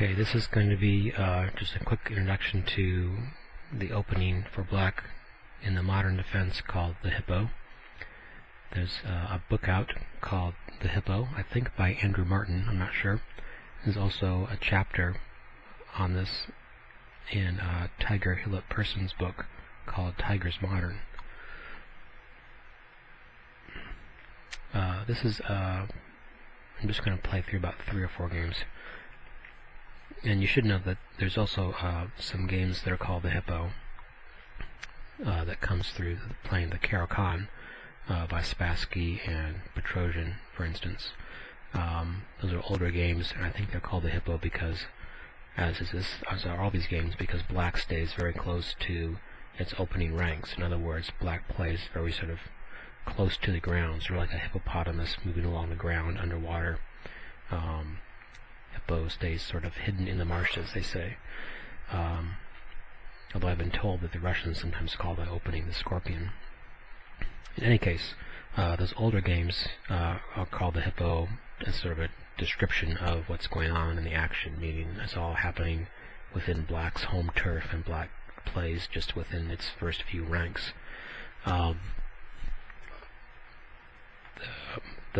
Okay, this is going to be just a quick introduction to the opening for black in the modern defense called the Hippo. There's a book out called The Hippo, I think by Andrew Martin, I'm not sure. There's also a chapter on this in Hillarp Perrson's book called Tigers Modern. I'm just going to play through about 3 or 4 games. And you should know that there's also some games that are called the Hippo that comes through playing the Perrson by Spassky and Perrson, for instance. Those are older games, and I think they're called the Hippo because, as are all these games, because black stays very close to its opening ranks. In other words, black plays very sort of close to the ground, sort of like a hippopotamus moving along the ground underwater. Hippo stays sort of hidden in the marshes, they say. Although I've been told that the Russians sometimes call that opening the scorpion. In any case, those older games are called the Hippo as sort of a description of what's going on in the action, meaning it's all happening within black's home turf, and black plays just within its first few ranks. The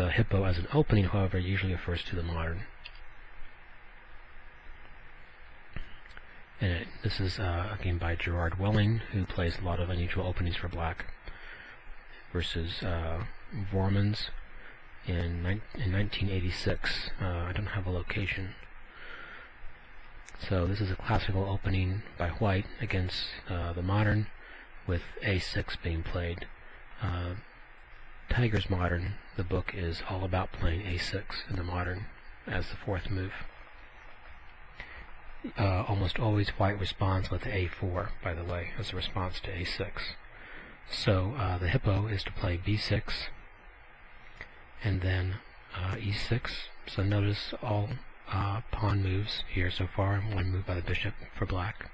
Hippo as an opening, however, usually refers to the modern. And this is a game by Gerard Welling, who plays a lot of unusual openings for black, versus Vormans in 1986. I don't have a location. So this is a classical opening by white against the modern, with A6 being played. Tigers Modern, the book, is all about playing A6 in the modern as the 4th move. Almost always white responds with A4, by the way, as a response to A6. So the Hippo is to play B6 and then E6. So notice all pawn moves here so far, and one move by the bishop for black.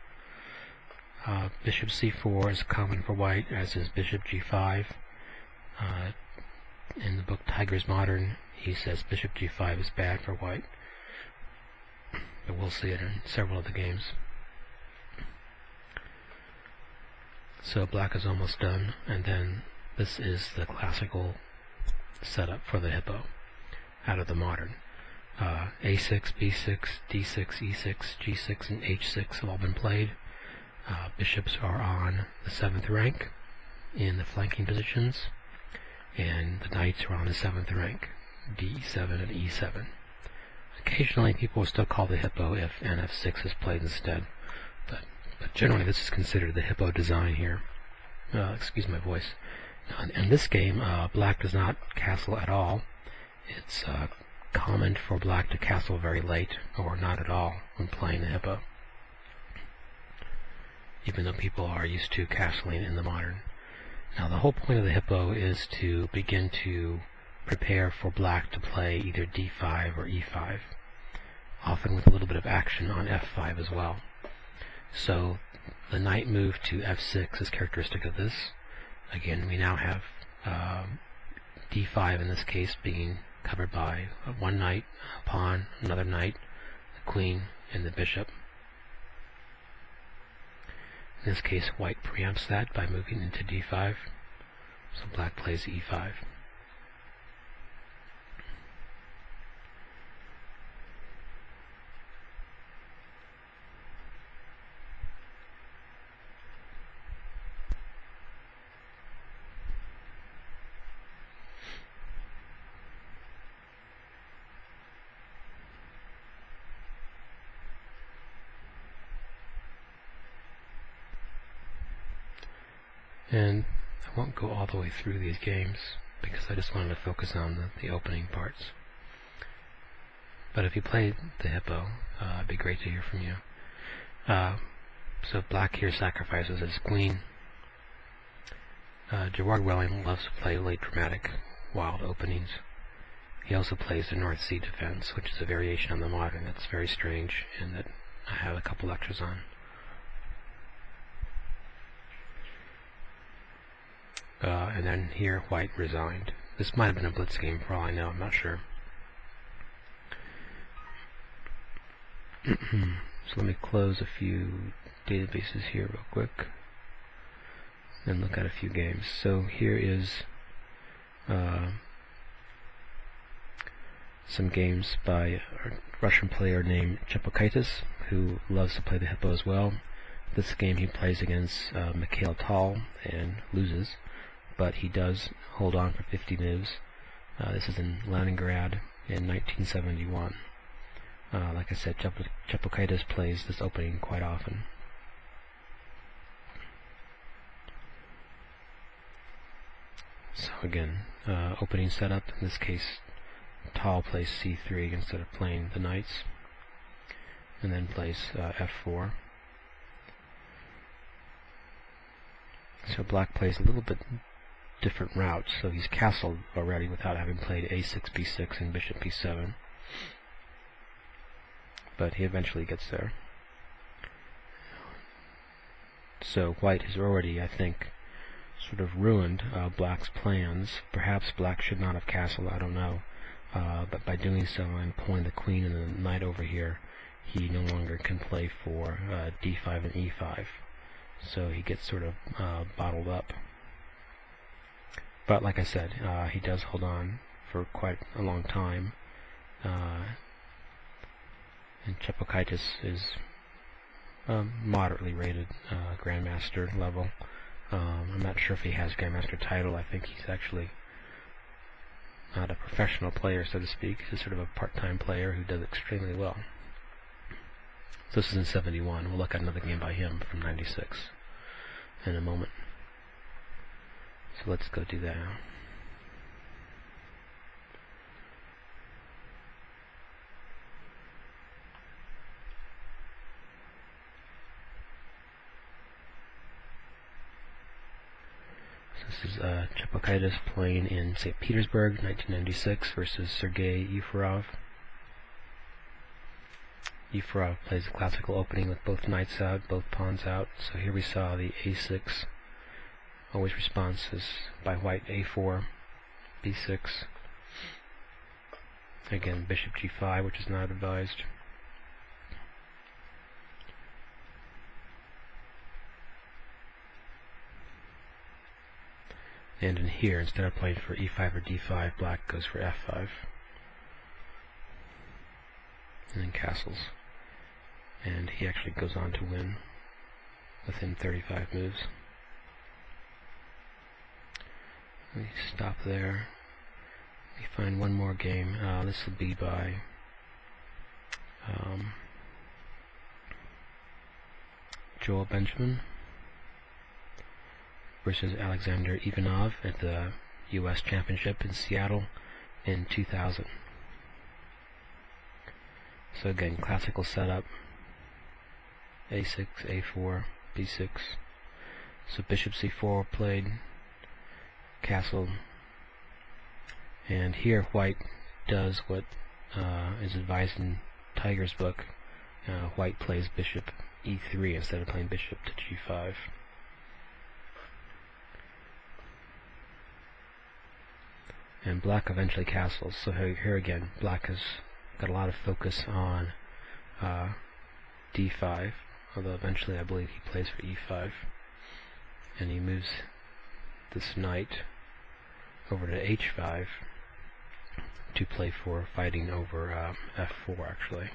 Bishop C4 is common for white, as is Bishop G5. In the book Tigers Modern, he says Bishop G5 is bad for white. But we'll see it in several of the games. So black is almost done, and then this is the classical setup for the Hippo out of the modern. A6, B6, D6, E6, G6, and H6 have all been played. Bishops are on the 7th rank in the flanking positions, and the knights are on the 7th rank, D7 and E7. Occasionally people will still call the Hippo if NF6 is played instead, but generally this is considered the Hippo design here. Excuse my voice. In this game, black does not castle at all. It's common for black to castle very late, or not at all, when playing the Hippo, even though people are used to castling in the modern. Now the whole point of the Hippo is to begin to prepare for black to play either D5 or E5, often with a little bit of action on F5 as well. So the knight move to F6 is characteristic of this. Again, we now have D5 in this case being covered by one knight, a pawn, another knight, the queen, and the bishop. In this case, white preempts that by moving into D5, so black plays E5. And I won't go all the way through these games because I just wanted to focus on the opening parts. But if you played the Hippo, it'd be great to hear from you. So black here sacrifices his queen. Gerard Welling loves to play late dramatic, wild openings. He also plays the North Sea defense, which is a variation on the modern that's very strange and that I have a couple lectures on. And then here, white resigned. This might have been a blitz game for all I know, I'm not sure. So let me close a few databases here real quick, and look at a few games. So here is some games by a Russian player named Hippopotamus, who loves to play the Hippo as well. This game he plays against Mikhail Tal and loses, but he does hold on for 50 moves. This is in Leningrad in 1971. Like I said, Hippopotamus plays this opening quite often. So again, opening setup, in this case Tal plays c3 instead of playing the knights, and then plays f4. So black plays a little bit different routes, so he's castled already without having played a6, b6, and bishop b7. But he eventually gets there. So white has already, I think, sort of ruined black's plans. Perhaps black should not have castled, I don't know. But by doing so and pulling the queen and the knight over here, he no longer can play for d5 and e5. So he gets sort of bottled up. But like I said, he does hold on for quite a long time. And Hippopotamus is moderately rated Grandmaster level. I'm not sure if he has Grandmaster title. I think he's actually not a professional player, so to speak. He's sort of a part-time player who does extremely well. So this is in 71. We'll look at another game by him from 96 in a moment. So let's go do that now. This is Hippopotamus playing in St. Petersburg, 1996, versus Sergei Yefremov. Yefremov plays a classical opening with both knights out, both pawns out. So here we saw the a6. Always responses by white, a4, b6. Again, bishop g5, which is not advised. And in here, instead of playing for e5 or d5, black goes for f5. And then castles. And he actually goes on to win within 35 moves. Let me stop there. Let me find one more game. This will be by Joel Benjamin versus Alexander Ivanov at the U.S. Championship in Seattle in 2000. So again, classical setup, a6, a4, b6. So bishop c4 played, castle, and here white does what is advised in Tiger's book. White plays bishop e3 instead of playing bishop to g5. And black eventually castles. So here again, black has got a lot of focus on d5, although eventually I believe he plays for e5, and he moves this knight over to h5 to play for fighting over f4 actually.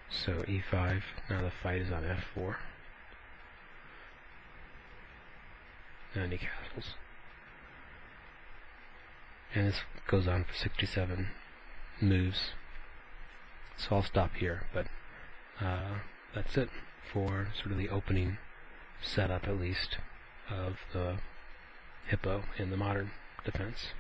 So e5, now the fight is on f4, and he castles. And this goes on for 67 moves. So I'll stop here, but that's it for sort of the opening setup, at least, of the Hippo in the modern defense.